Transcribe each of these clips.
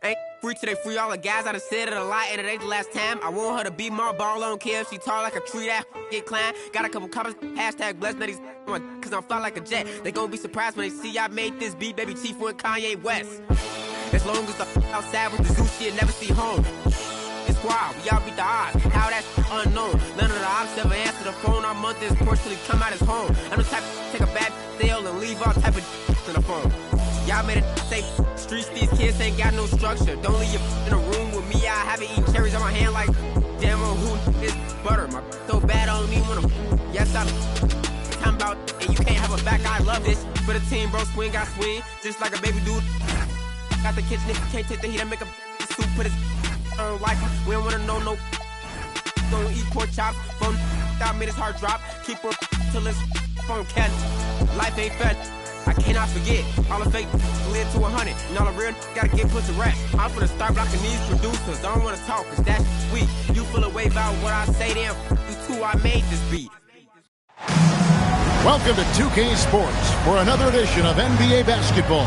Ain't free till they free all the guys. I done said it a lot, and it ain't the last time. I want her to be my ball. I don't care if she tall like a tree, that get climb. Got a couple comments, hashtag blessed, now these cause I'm fly like a jet. They gon' be surprised when they see I made this beat, baby Chief and Kanye West. As long as the outside with the zoo shit, never see home. It's wild, we all beat the odds. How that's unknown. None of the ops ever answer the phone. Our month is Porsche till he come out his home. I'm the type to take a bad sale and leave all type of in the phone. Y'all made it say streets, these kids ain't got no structure. Don't leave your in a room with me. I haven't eaten cherries on my hand like damn who is butter. My so bad I don't even wanna. Yes, I'm talking about and you can't have a back. I love this for the team, bro. Swing, I swing just like a baby dude. Got the kitchen if you can't take the heat. I make a soup, put his like we don't wanna know no. Don't eat pork chops. Phone out made his heart drop. Keep on till his phone catch. Life ain't fair. I cannot forget, all the fake live to 100, and all the real gotta get put to rest. I'm finna start blocking these producers, I don't wanna talk, cause that's sweet. You feel away about what I say, damn, you too, I made this beat. Welcome to 2K Sports for another edition of NBA basketball.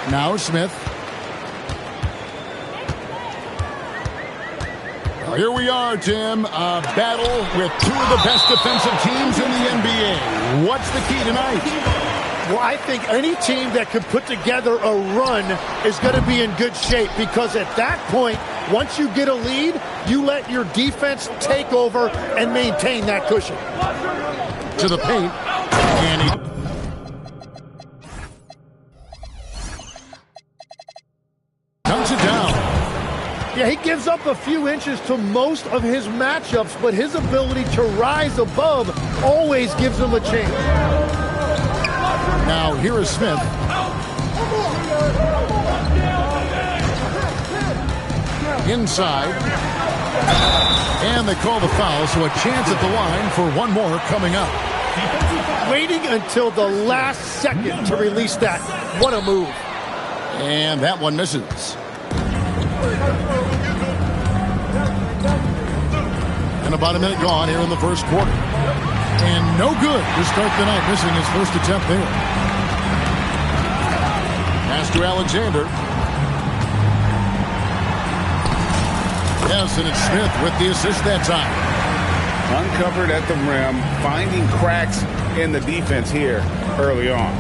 Now Smith. Here we are, Tim. A battle with two of the best defensive teams in the NBA. What's the key tonight? Well, I think any team that can put together a run is going to be in good shape because at that point, once you get a lead, you let your defense take over and maintain that cushion. To the paint. And he... Dunks it down. Yeah, he gives up a few inches to most of his matchups, but his ability to rise above always gives him a chance. Now, here is Smith. Inside. And they call the foul, so a chance at the line for one more coming up. Waiting until the last second to release that. What a move. And that one misses. And about a minute gone here in the first quarter. And no good to start the night, missing his first attempt there. Pass to Alexander. Yes, and it's Smith with the assist that time. Uncovered at the rim, finding cracks in the defense here early on.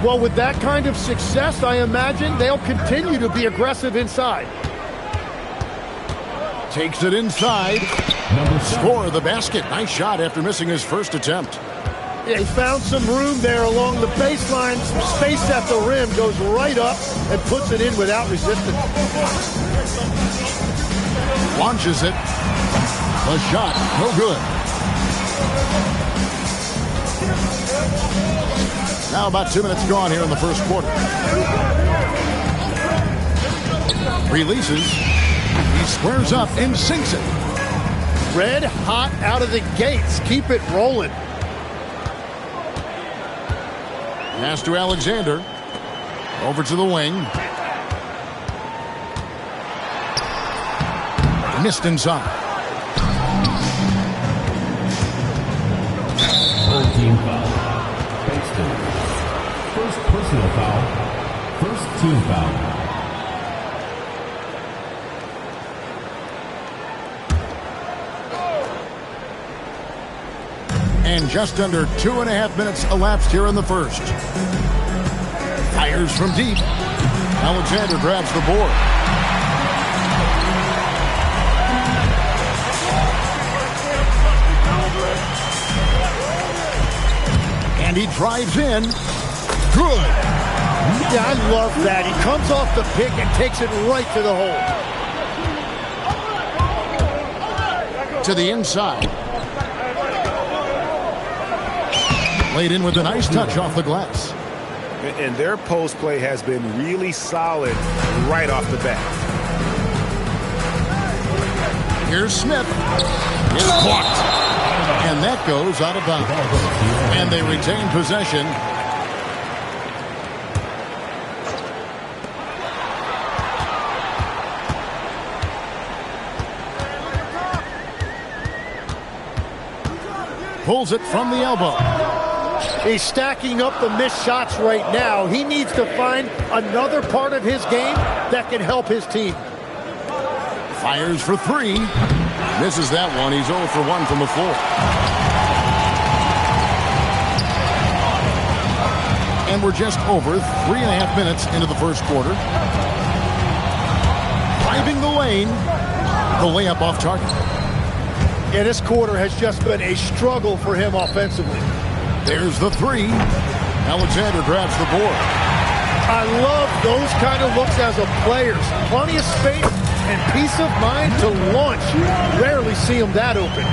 Well, with that kind of success, I imagine they'll continue to be aggressive inside. Takes it inside. Score the basket. Nice shot after missing his first attempt. Yeah, he found some room there along the baseline. Some space at the rim. Goes right up and puts it in without resistance. Launches it. The shot. No good. Now about 2 minutes gone here in the first quarter. Releases. He squares up and sinks it. Red hot out of the gates. Keep it rolling. Pass to Alexander. Over to the wing. Missed inside. Third team foul. First personal foul. First team foul. And just under 2.5 minutes elapsed here in the first. Fires from deep. Alexander grabs the board. And he drives in. Good. Yeah, I love that. He comes off the pick and takes it right to the hole. To the inside. Laid in with a nice touch off the glass. And their post play has been really solid right off the bat. Here's Smith. It's blocked. And that goes out of bounds. And they retain possession. pulls it from the elbow. He's stacking up the missed shots right now. He needs to find another part of his game that can help his team. Fires for three. Misses that one. He's 0 for 1 from the floor. And we're just over 3.5 minutes into the first quarter. Driving the lane. The layup off target. Yeah, this quarter has just been a struggle for him offensively. There's the three. Alexander grabs the board. I love those kind of looks as a player. Plenty of space and peace of mind to launch. Rarely see him that open.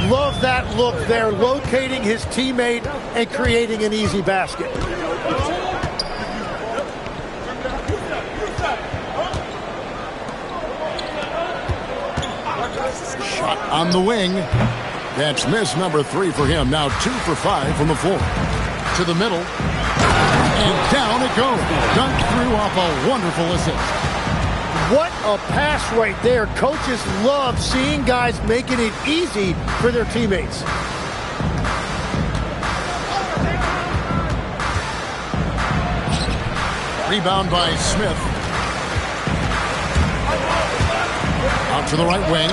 Love that look there, locating his teammate and creating an easy basket. Shot on the wing. That's miss number 3 for him. Now 2 for 5 from the floor. To the middle. And down it goes. Dunked through off a wonderful assist. What a pass right there. Coaches love seeing guys making it easy for their teammates. Rebound by Smith. Out to the right wing.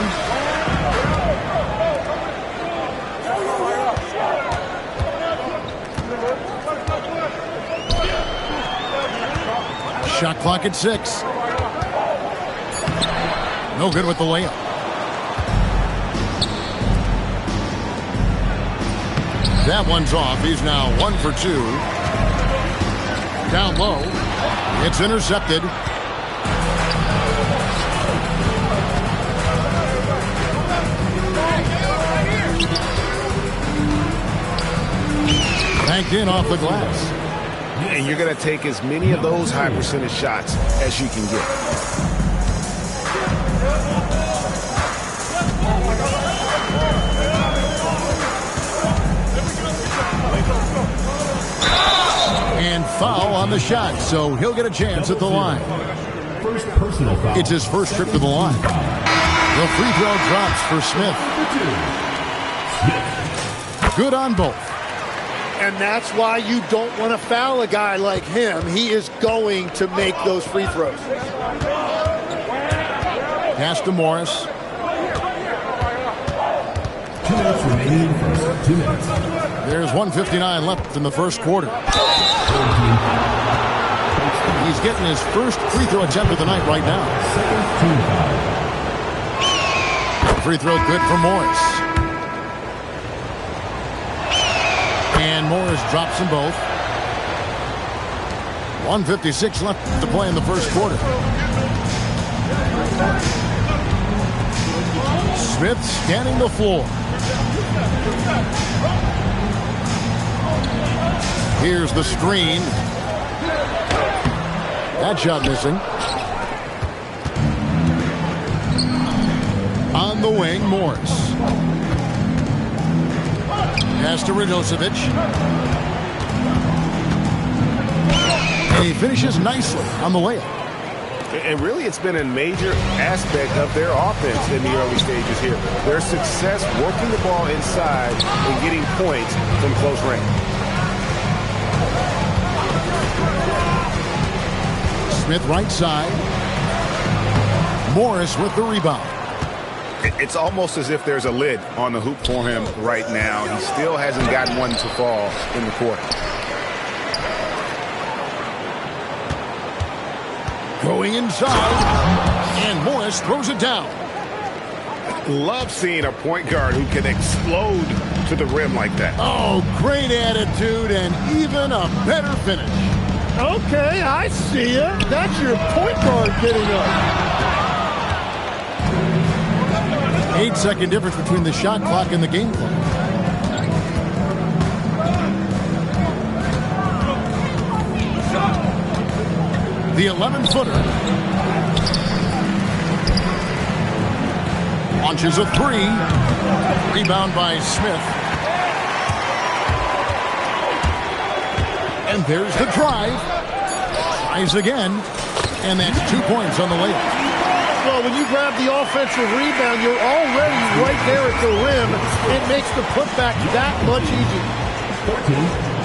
Shot clock at 6. No good with the layup. That one's off. He's now 1 for 2. Down low. It's intercepted. Banked in off the glass. And you're going to take as many of those high percentage shots as you can get. And foul on the shot, so he'll get a chance at the line. First personal foul. It's his first trip to the line. The free throw drops for Smith. Good on both. And that's why you don't want to foul a guy like him. He is going to make those free throws. Pass to Morris. 2 minutes remaining in the first. 2 minutes. There's 1:59 left in the first quarter. He's getting his first free throw attempt of the night right now. Second team foul. Free throw good for Morris. And Morris drops them both. 1:56 left to play in the first quarter. Smith scanning the floor. Here's the screen. That shot missing. On the wing, Morris. Pass to Radosevic. And he finishes nicely on the layup. And really, it's been a major aspect of their offense in the early stages here. Their success working the ball inside and getting points from close range. Smith right side. Morris with the rebound. It's almost as if there's a lid on the hoop for him right now. He still hasn't gotten one to fall in the quarter. Going inside. And Morris throws it down. Love seeing a point guard who can explode to the rim like that. Oh, great attitude and even a better finish. Okay, I see ya. That's your point guard getting up. 8-second difference between the shot clock and the game clock. The 11-footer. Launches a 3. Rebound by Smith. And there's the drive. Tries again. And that's 2 points on the layup. Well, when you grab the offensive rebound, you're already right there at the rim. It makes the putback that much easier.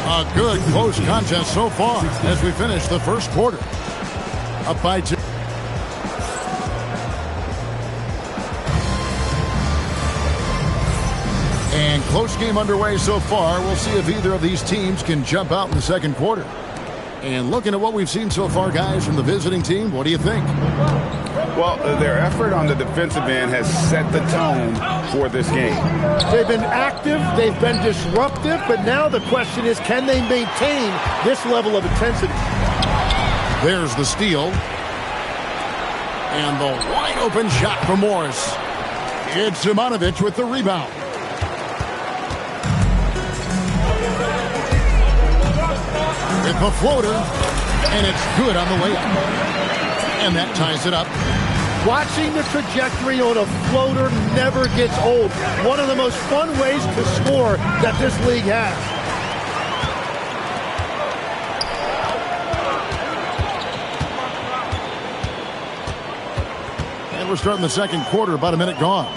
A good close contest so far as we finish the first quarter. Up by 2. And close game underway so far. We'll see if either of these teams can jump out in the second quarter. And looking at what we've seen so far, guys, from the visiting team, what do you think? Well, their effort on the defensive end has set the tone for this game. They've been active, they've been disruptive, but now the question is, can they maintain this level of intensity? There's the steal. And the wide open shot from Morris. It's Simonovic with the rebound. With the floater, and it's good on the layup. And that ties it up. Watching the trajectory on a floater never gets old. One of the most fun ways to score that this league has. And we're starting the second quarter, about a minute gone.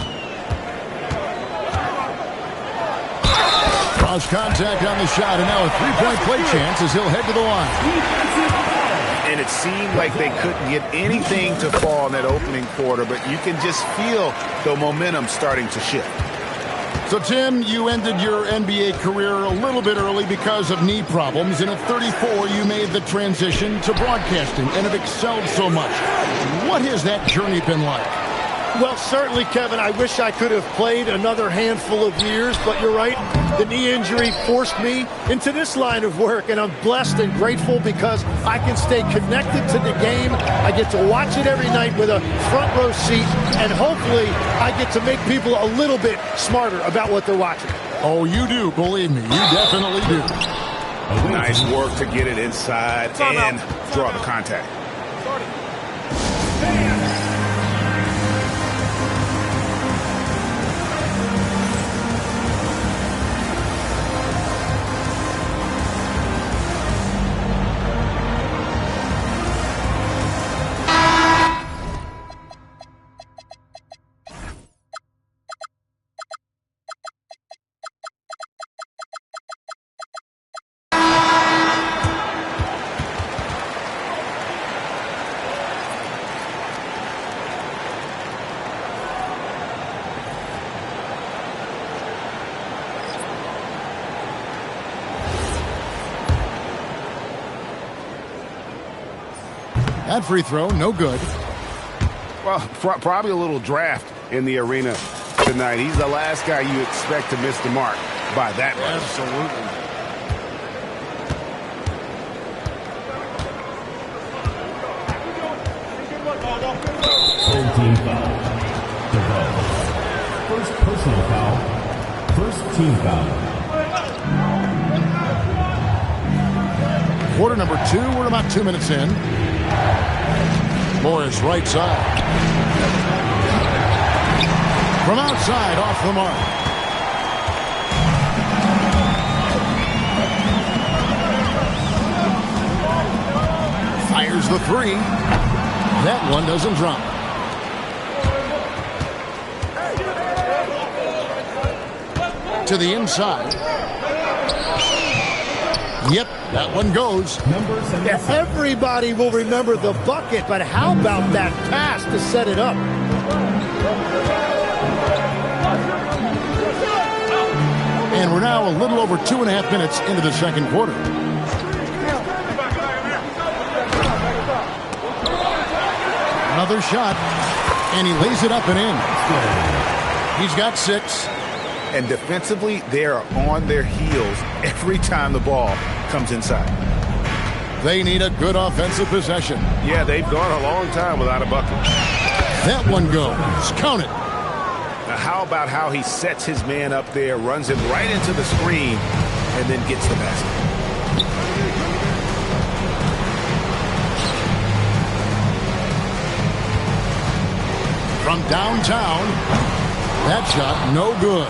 Cross contact on the shot, and now a three-point play chance as he'll head to the line. And it seemed like they couldn't get anything to fall in that opening quarter, but you can just feel the momentum starting to shift. So, Tim, you ended your NBA career a little bit early because of knee problems, and at 34, you made the transition to broadcasting and have excelled so much. What has that journey been like? Well, certainly, Kevin, I wish I could have played another handful of years, but you're right. The knee injury forced me into this line of work, and I'm blessed and grateful because I can stay connected to the game. I get to watch it every night with a front row seat, and hopefully I get to make people a little bit smarter about what they're watching. Oh, you do, believe me. You definitely do. Nice work to get it inside and draw the contact. That free throw, no good. Well, probably a little draft in the arena tonight. He's the last guy you expect to miss the mark by that much. Absolutely. Team foul. Developed. First personal foul. First team foul. Quarter number 2, we're about 2 minutes in. Morris right side. From outside, off the mark. Fires the three. That one doesn't drop. To the inside. Yep, that one goes. Everybody will remember the bucket, but how about that pass to set it up? And we're now a little over 2.5 minutes into the second quarter. Another shot, and he lays it up and in. He's got 6. And defensively, they are on their heels every time the ball comes inside. They need a good offensive possession. Yeah, they've gone a long time without a bucket. That one goes. Count it. Now, how about how he sets his man up there, runs him right into the screen, and then gets the basket. From downtown, that shot no good.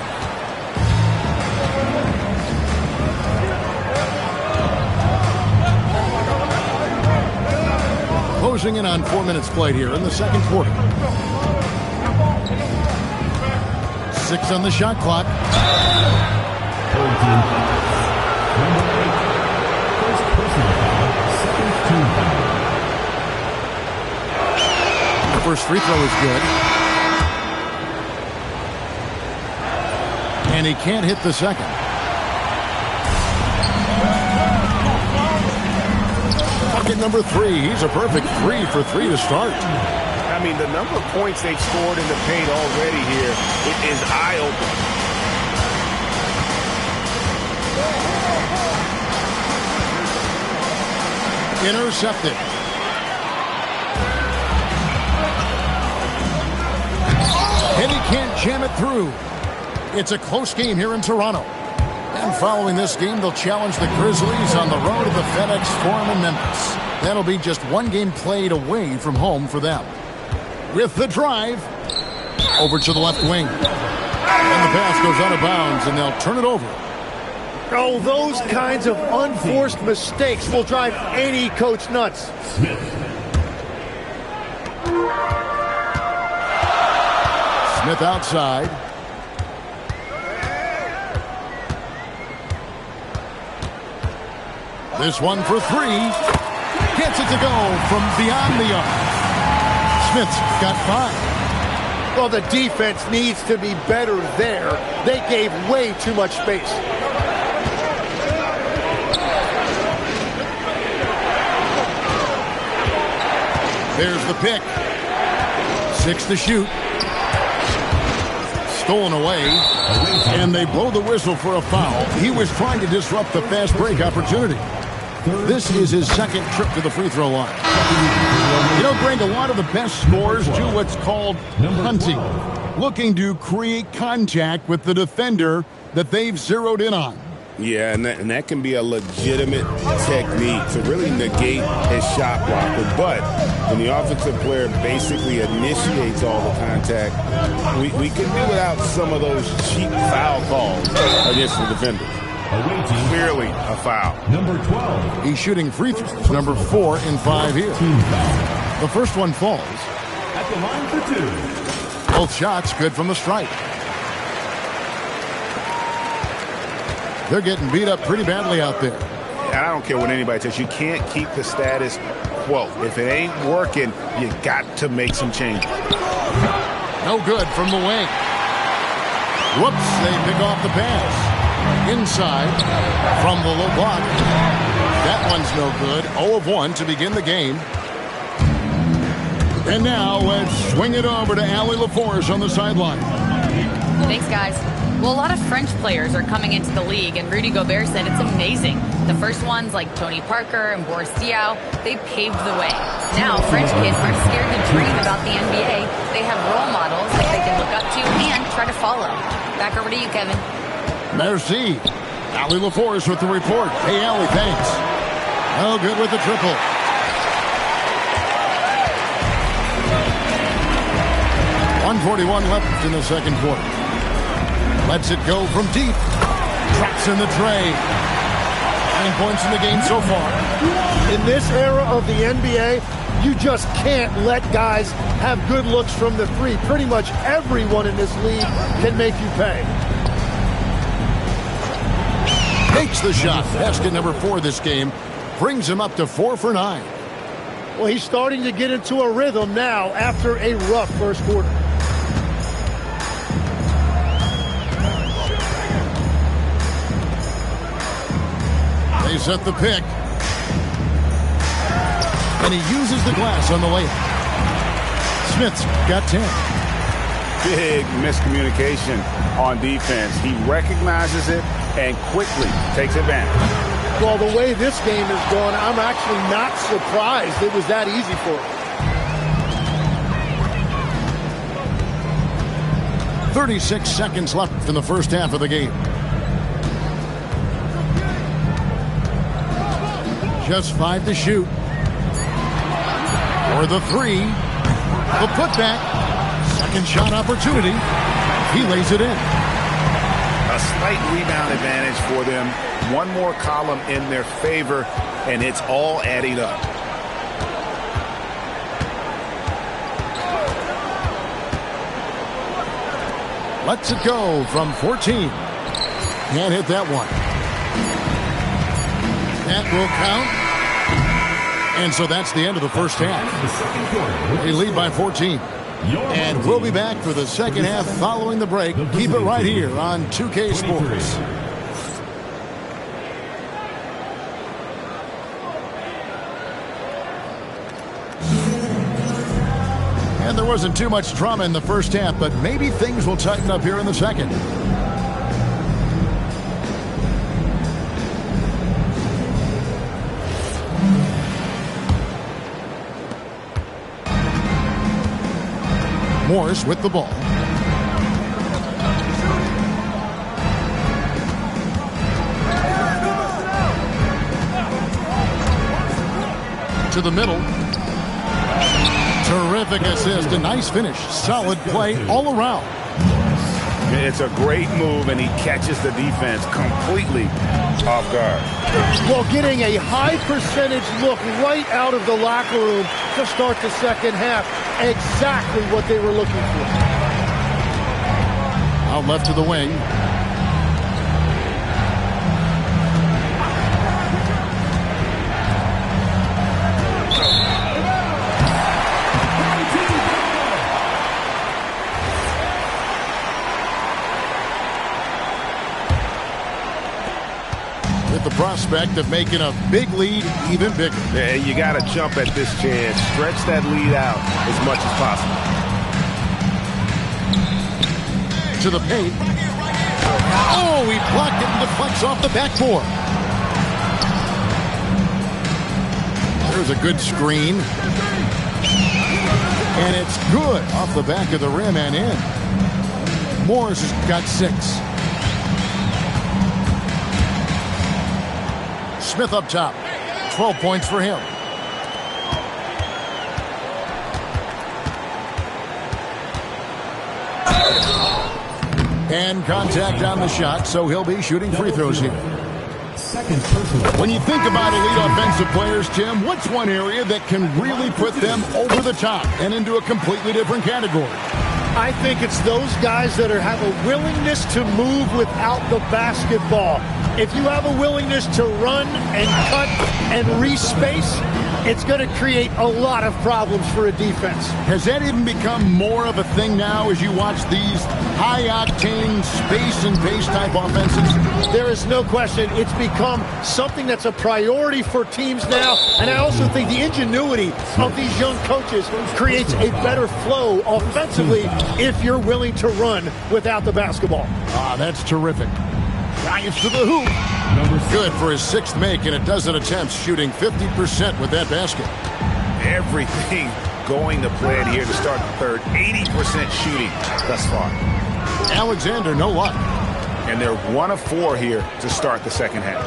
Closing in on 4 minutes played here in the second quarter. 6 on the shot clock. Third team foul. Number 8. First personal foul. Second team foul. The first free throw is good. And he can't hit the second. Bucket number 3. He's a perfect 3 for 3 to start. I mean, the number of points they've scored in the paint already here is eye-opening. Intercepted. And he can't jam it through. It's a close game here in Toronto. And following this game, they'll challenge the Grizzlies on the road to the FedEx Forum in Memphis. That'll be just one game played away from home for them. With the drive, over to the left wing. And the pass goes out of bounds, and they'll turn it over. Oh, those kinds of unforced mistakes will drive any coach nuts. Smith. Smith outside. This one for 3. Gets it to go from beyond the arc. Smith's got 5. Well, the defense needs to be better there. They gave way too much space. There's the pick. 6 to shoot. Stolen away. And they blow the whistle for a foul. He was trying to disrupt the fast break opportunity. This is his second trip to the free throw line. You know, Greg, a lot of the best scorers do what's called hunting, looking to create contact with the defender that they've zeroed in on. Yeah, and that can be a legitimate technique to really negate his shot blocker. But when the offensive player basically initiates all the contact, we can do without some of those cheap foul calls against the defenders. Clearly a foul. Number 12. He's shooting free throws. Number 4 in 5 here. Team foul. The first one falls. At the line for 2. Both shots good from the stripe. They're getting beat up pretty badly out there. And I don't care what anybody says. You can't keep the status quo. If it ain't working, you got to make some changes. No good from the wing. Whoops, they pick off the pass. Inside from the low block. That one's no good. 0 of 1 to begin the game. And now let's swing it over to Allie LaForce on the sideline. Thanks, guys. Well, a lot of French players are coming into the league, and Rudy Gobert said it's amazing. The first ones, like Tony Parker and Boris Diaw, they paved the way. Now, French kids aren't scared to dream about the NBA. They have role models that they can look up to and try to follow. Back over to you, Kevin. Merci. Allie LaForce with the report. Hey, Allie, thanks. Oh, good with the triple. .141 left in the second quarter. Lets it go from deep. Traps in the tray. 9 points in the game so far. In this era of the NBA, you just can't let guys have good looks from the 3. Pretty much everyone in this league can make you pay. Takes the shot. Basket number 4 this game. Brings him up to 4 for 9. Well, he's starting to get into a rhythm now after a rough first quarter. They set the pick. And he uses the glass on the layup. Smith's got 10. Big miscommunication on defense. He recognizes it and quickly takes advantage. Well, the way this game is going, I'm actually not surprised it was that easy for him. 36 seconds left in the first half of the game. Just 5 to shoot. For the 3. The putback. Second shot opportunity. He lays it in. A slight rebound advantage for them. One more column in their favor, and it's all adding up. lets it go from 14. Can't hit that one. That will count. And so that's the end of the first half. They lead by 14. And we'll be back for the second half following the break. Keep it right here on 2K Sports. And there wasn't too much drama in the first half, but maybe things will tighten up here in the second. Morris with the ball. To the middle. Terrific assist, a nice finish. Solid play all around. It's a great move, and he catches the defense completely off guard. Well, getting a high percentage look right out of the locker room to start the second half. Exactly what they were looking for. Out left to the wing. The prospect of making a big lead even bigger. Yeah, you got to jump at this chance. Stretch that lead out as much as possible. To the paint. Oh, he blocked it and deflects off the backboard. There's a good screen. And it's good off the back of the rim and in. Morris has got 6. Smith up top. 12 points for him. And contact on the shot, so he'll be shooting free throws here. When you think about elite offensive players, Tim, what's one area that can really put them over the top and into a completely different category? I think it's those guys that have a willingness to move without the basketball. If you have a willingness to run and cut and re-space, it's going to create a lot of problems for a defense. Has that even become more of a thing now as you watch these high-octane space and pace type offenses? There is no question. It's become something that's a priority for teams now. And I also think the ingenuity of these young coaches creates a better flow offensively if you're willing to run without the basketball. That's terrific. Drives to the hoop. Good for his 6th make and a dozen attempts, shooting 50% with that basket. Everything going to plan here to start the third. 80% shooting thus far. Alexander, no luck. And they're 1 of 4 here to start the second half.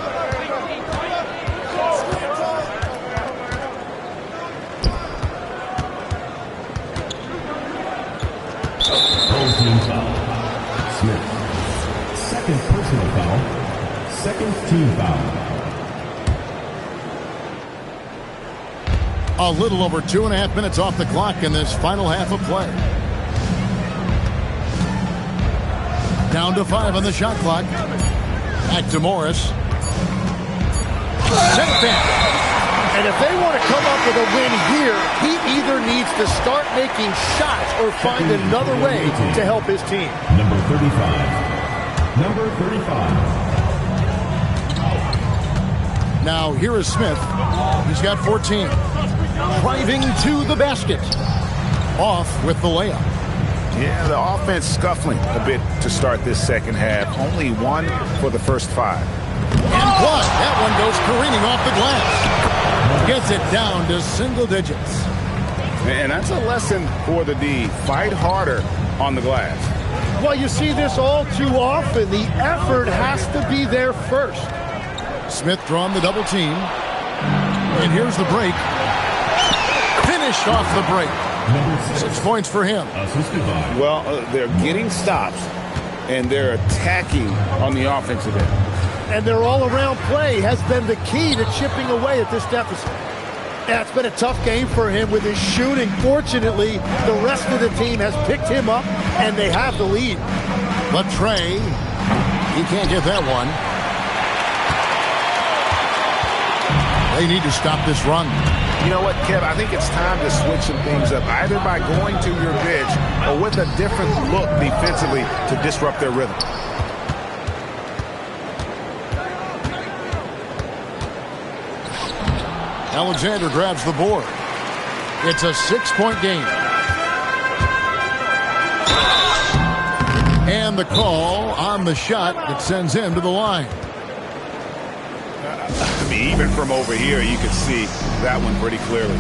Smith. Second personal foul. Second team foul. A little over 2.5 minutes off the clock in this final half of play. Down to 5 on the shot clock. Back to Morris. Set back. And if they want to come up with a win here, he either needs to start making shots or find another way to help his team. Number 35. Number 35. Now here is Smith. He's got 14. Driving to the basket. Off with the layup. Yeah, the offense scuffling a bit to start this second half. Only 1 for the first 5. And plus, that one goes careening off the glass. Gets it down to single digits. And that's a lesson for the D. Fight harder on the glass. Well, you see this all too often. The effort has to be there first. Smith drawing the double team. And here's the break. Finished off the break. 6 points for him. Well, they're getting stops, and they're attacking on the offensive end. And their all-around play has been the key to chipping away at this deficit. Yeah, it's been a tough game for him with his shooting. Fortunately, the rest of the team has picked him up, and they have the lead. But Trey, he can't get that one. They need to stop this run. You know what, Kev? I think it's time to switch some things up, either by going to your bench or with a different look defensively to disrupt their rhythm. Alexander grabs the board. It's a 6-point game. And the call on the shot that sends him to the line. I mean, even from over here, you can see that one pretty clearly.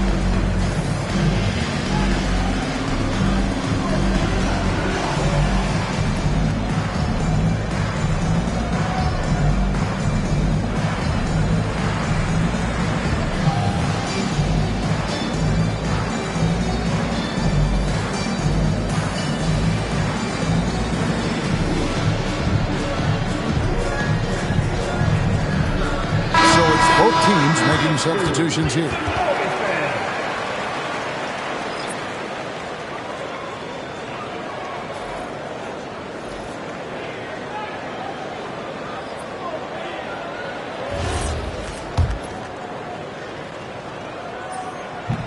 Both teams making substitutions here.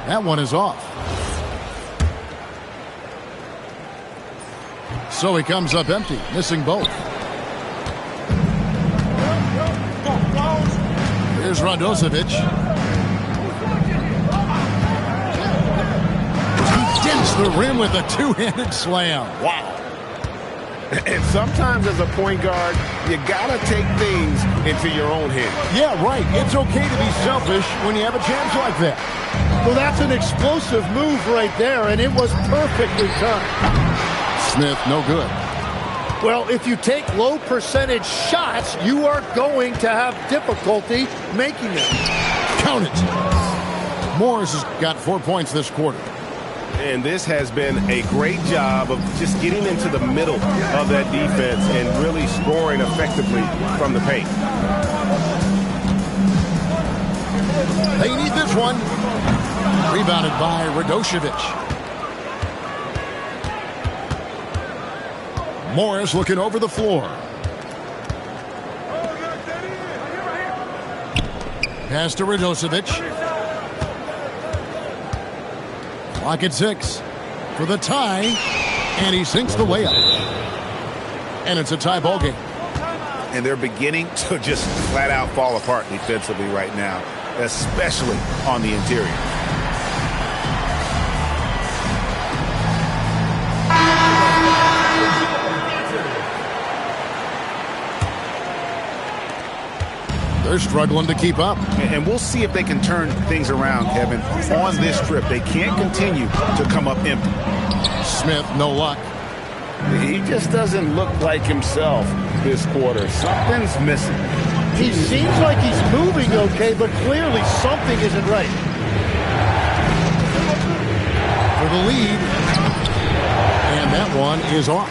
That one is off. So he comes up empty, missing both. Here's Radosevic. He dents the rim with a two-handed slam. Wow. And sometimes as a point guard, you got to take things into your own hands. Yeah, right. It's okay to be selfish when you have a chance like that. Well, that's an explosive move right there, and it was perfectly done. Smith, no good. Well, if you take low percentage shots, you are going to have difficulty making them. Count it. Morris has got 4 points this quarter. And this has been a great job of just getting into the middle of that defense and really scoring effectively from the paint. They need this one. Rebounded by Radosevic. Morris looking over the floor. Pass to Radosevic. Clock at 6 for the tie, and he sinks the layup. And it's a tie ball game. And they're beginning to just flat out fall apart defensively right now, especially on the interior. They're struggling to keep up. And we'll see if they can turn things around, Kevin. On this trip, they can't continue to come up empty. Smith, no luck. He just doesn't look like himself this quarter. Something's missing. He seems like he's moving okay, but clearly something isn't right. For the lead. And that one is off.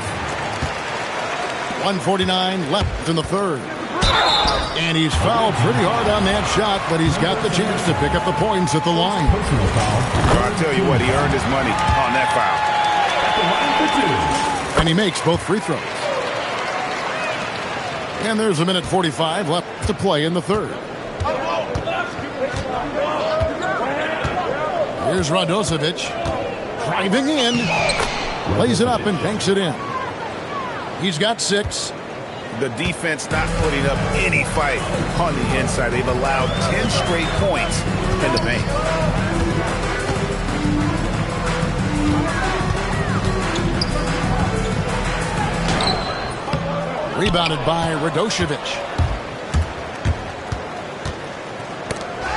1:49 left in the third. And he's fouled pretty hard on that shot, but he's got the chance to pick up the points at the line. Well, I'll tell you what, he earned his money on that foul. And he makes both free throws. And there's a minute 45 left to play in the third. Here's Radosevic. Driving in. Lays it up and banks it in. He's got 6. The defense not putting up any fight on the inside. They've allowed 10 straight points in the paint. Rebounded by Radosevic.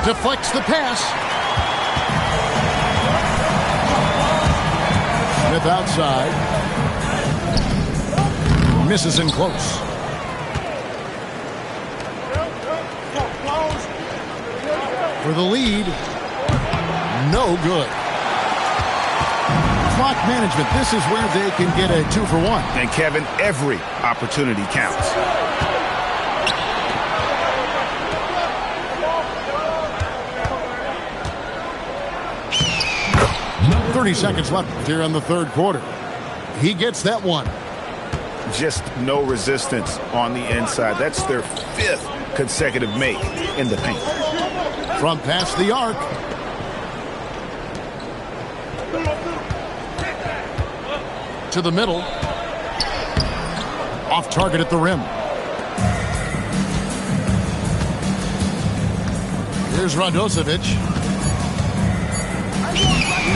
Deflects the pass. Smith outside. Misses in close. For the lead, no good. Clock management, this is where they can get a 2-for-1. And Kevin, every opportunity counts. 30 seconds left here in the third quarter. He gets that one. Just no resistance on the inside. That's their 5th consecutive make in the paint. From past the arc. To the middle. Off target at the rim. Here's Radosevic.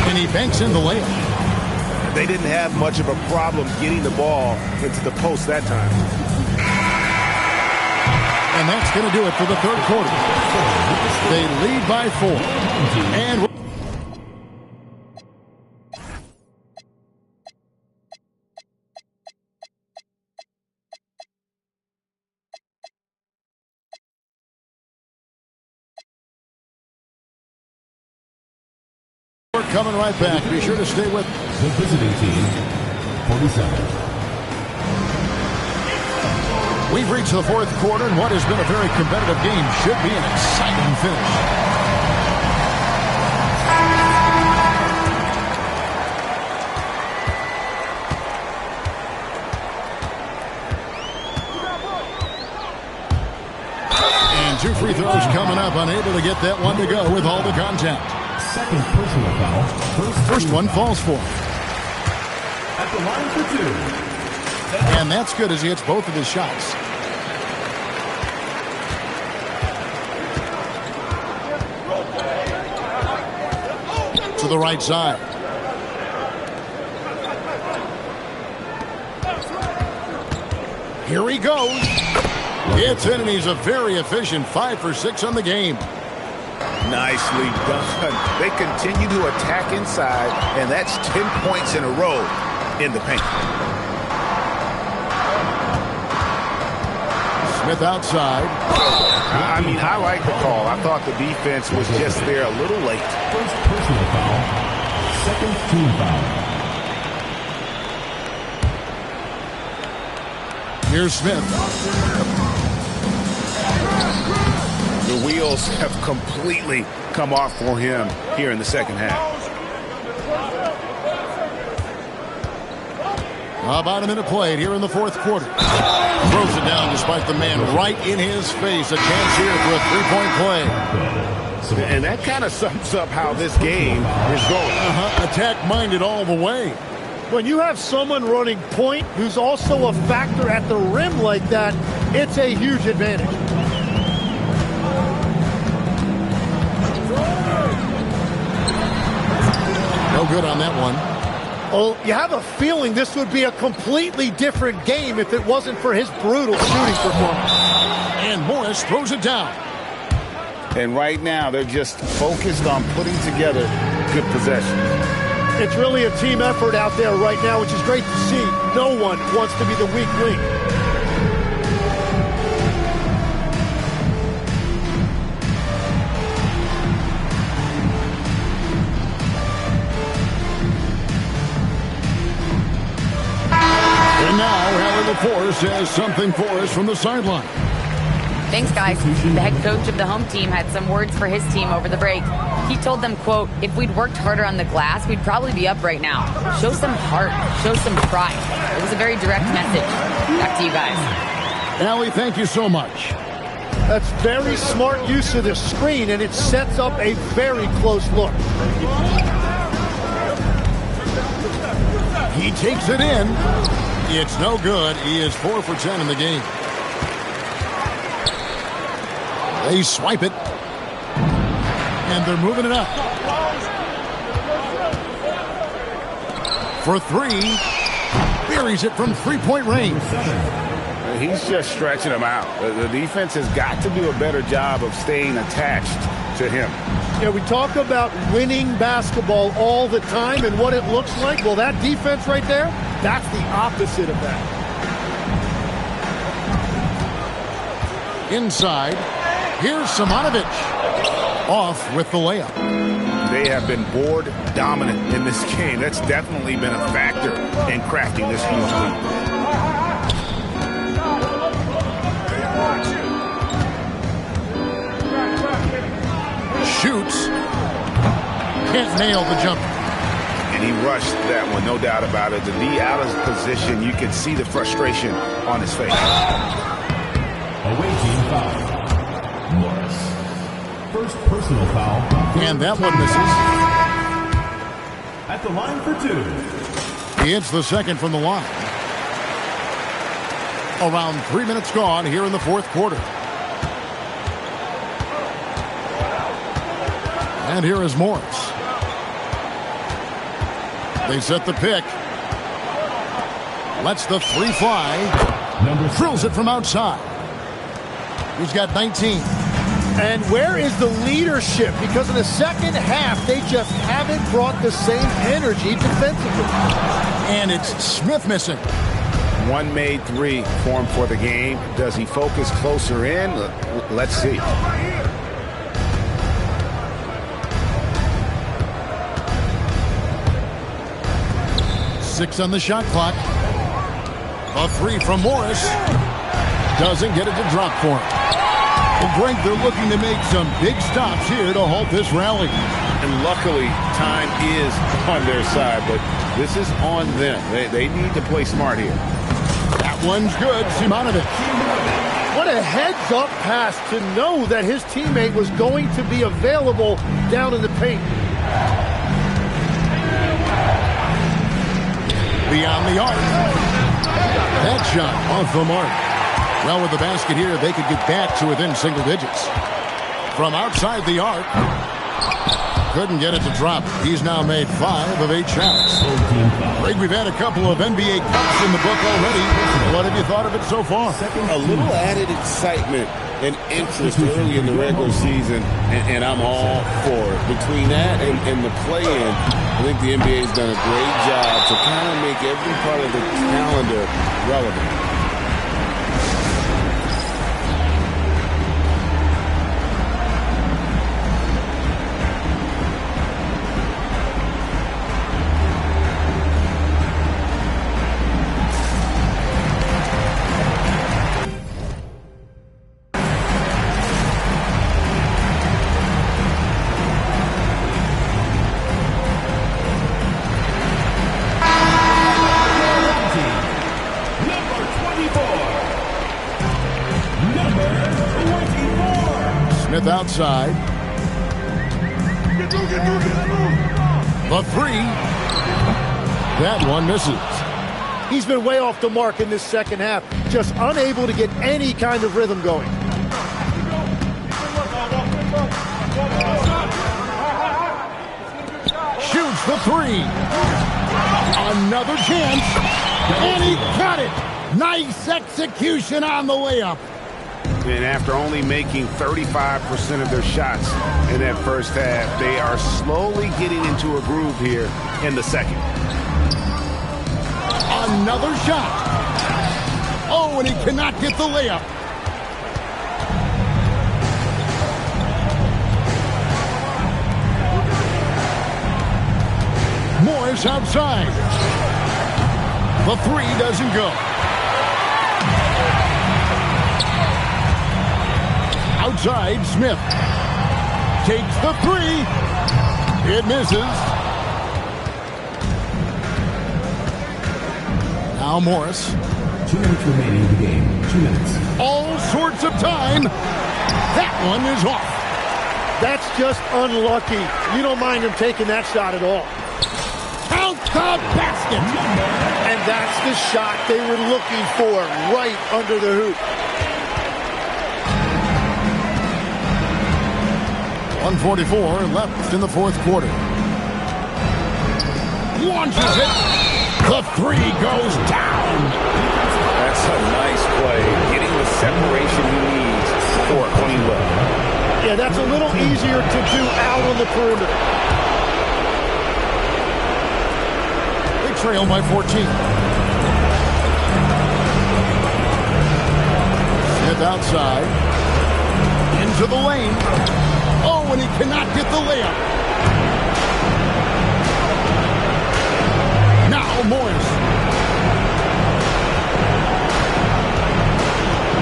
And he banks in the layup. They didn't have much of a problem getting the ball into the post that time. And that's going to do it for the third quarter. They lead by 4. And we're coming right back. Be sure to stay with The visiting team, 47. We've reached the fourth quarter, and what has been a very competitive game should be an exciting finish. And 2 free throws coming up, unable to get that one to go with all the contact. Second personal foul. First one falls for him. At the line for 2. And that's good as he hits both of his shots. To the right side. Here he goes. It's in, and he's a very efficient 5 for 6 on the game. Nicely done. They continue to attack inside, and that's 10 points in a row in the paint. Smith outside. I mean, I like the call. I thought the defense was just there a little late. First personal foul. Second team foul. Here's Smith. The wheels have completely come off for him here in the second half. About a minute played here in the fourth quarter. Throws it down despite the man right in his face. A chance here for a three-point play. And that kind of sums up how this game is going. Attack-minded all the way. When you have someone running point who's also a factor at the rim like that, it's a huge advantage. No good on that one. Oh, you have a feeling this would be a completely different game if it wasn't for his brutal shooting performance. And Morris throws it down. And right now, they're just focused on putting together good possession. It's really a team effort out there right now, which is great to see. No one wants to be the weak link. And now, Heather LaForce has something for us from the sideline. Thanks, guys. The head coach of the home team had some words for his team over the break. He told them, quote, if we'd worked harder on the glass, we'd probably be up right now. Show some heart. Show some pride. It was a very direct message. Back to you guys. Allie, thank you so much. That's very smart use of the screen, and it sets up a very close look. He takes it in. It's no good. He is 4 for 10 in the game. They swipe it. And they're moving it up. For 3. Buries it from three-point range. He's just stretching them out. The defense has got to do a better job of staying attached to him. Yeah, we talk about winning basketball all the time and what it looks like. Well, that defense right there, that's the opposite of that. Inside. Here's Simonovic. Off with the layup. They have been board dominant in this game. That's definitely been a factor in crafting this huge lead. Shoots. Can't nail the jumper. And he rushed that one, no doubt about it. The D out of position, you can see the frustration on his face. Away team foul. Morris. First personal foul. And that one misses. At the line for 2. He hits the second from the line. Around 3 minutes gone here in the fourth quarter. And here is Morris. They set the pick. Lets the three fly. Drills it from outside. He's got 19. And where is the leadership? Because in the second half, they just haven't brought the same energy defensively. And it's Smith missing. One made three for him for the game. Does he focus closer in? Let's see. Six on the shot clock. A three from Morris. Doesn't get it to drop for him. Well, Greg, they're looking to make some big stops here to halt this rally. And luckily, time is on their side, but this is on them. They need to play smart here. That one's good. Simonovic. What a heads-up pass to know that his teammate was going to be available down in the paint. Beyond the arc. That shot off the mark. Well, with the basket here, they could get back to within single digits. From outside the arc. Couldn't get it to drop. He's now made 5 of 8 shots. Greg, we've had a couple of NBA Cups in the book already. What have you thought of it so far? A little added excitement and interest early in the regular season, and I'm all for it. Between that and the play-in, I think the NBA's done a great job to kind of make every part of the calendar relevant. Outside. The three. That one misses. He's been way off the mark in this second half. Just unable to get any kind of rhythm going. Shoots the three. Another chance. And he got it. Nice execution on the layup. And after only making 35% of their shots in that first half, they are slowly getting into a groove here in the second. Another shot. Oh, and he cannot get the layup. Morris outside. The three doesn't go. Outside, Smith takes the three. It misses. Now Morris. 2 minutes remaining in the game. 2 minutes. All sorts of time. That one is off. That's just unlucky. You don't mind him taking that shot at all. Count the basket. And that's the shot they were looking for right under the hoop. 1:44 left in the fourth quarter. Launches it. The three goes down. That's a nice play. Getting the separation he needs for a clean look. Yeah, that's a little easier to do out on the perimeter. They trail by 14. Smith outside. Into the lane. Oh, and he cannot get the layup. Now Morris.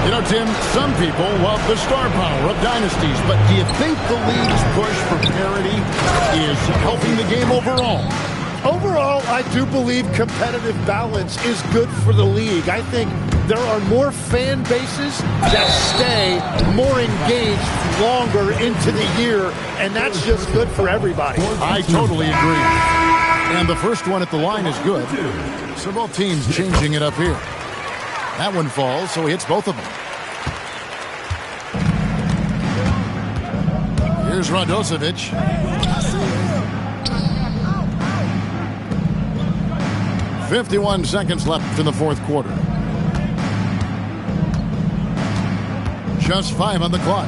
You know, Tim, some people love the star power of dynasties, but do you think the league's push for parity is helping the game overall? Overall, I do believe competitive balance is good for the league. I think there are more fan bases that stay more engaged longer into the year, and that's just good for everybody. I totally agree. And the first one at the line is good. So both teams changing it up here. That one falls, so he hits both of them. Here's Radosevic. 51 seconds left in the fourth quarter. Just 5 on the clock.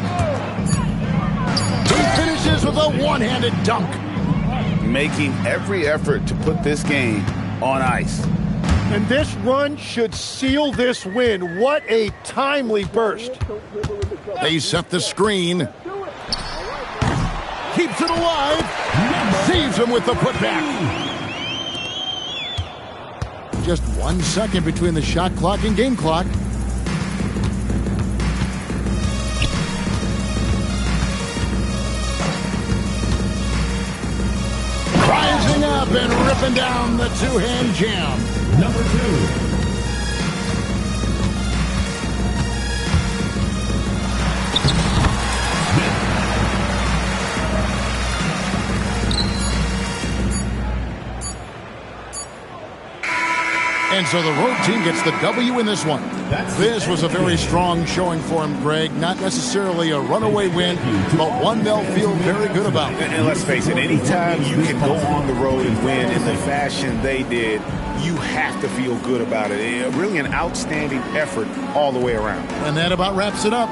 He finishes with a one-handed dunk. Making every effort to put this game on ice. And this run should seal this win. What a timely burst. They set the screen. Keeps it alive. Saves him with the putback. Just 1 second between the shot clock and game clock. Rising up and ripping down the two-hand jam. Number 2. And so the road team gets the W in this one. This was a very strong showing for him, Greg. Not necessarily a runaway win, but one they'll feel very good about. And let's face it, anytime you can go on the road and win in the fashion they did, you have to feel good about it. Really an outstanding effort all the way around. And that about wraps it up.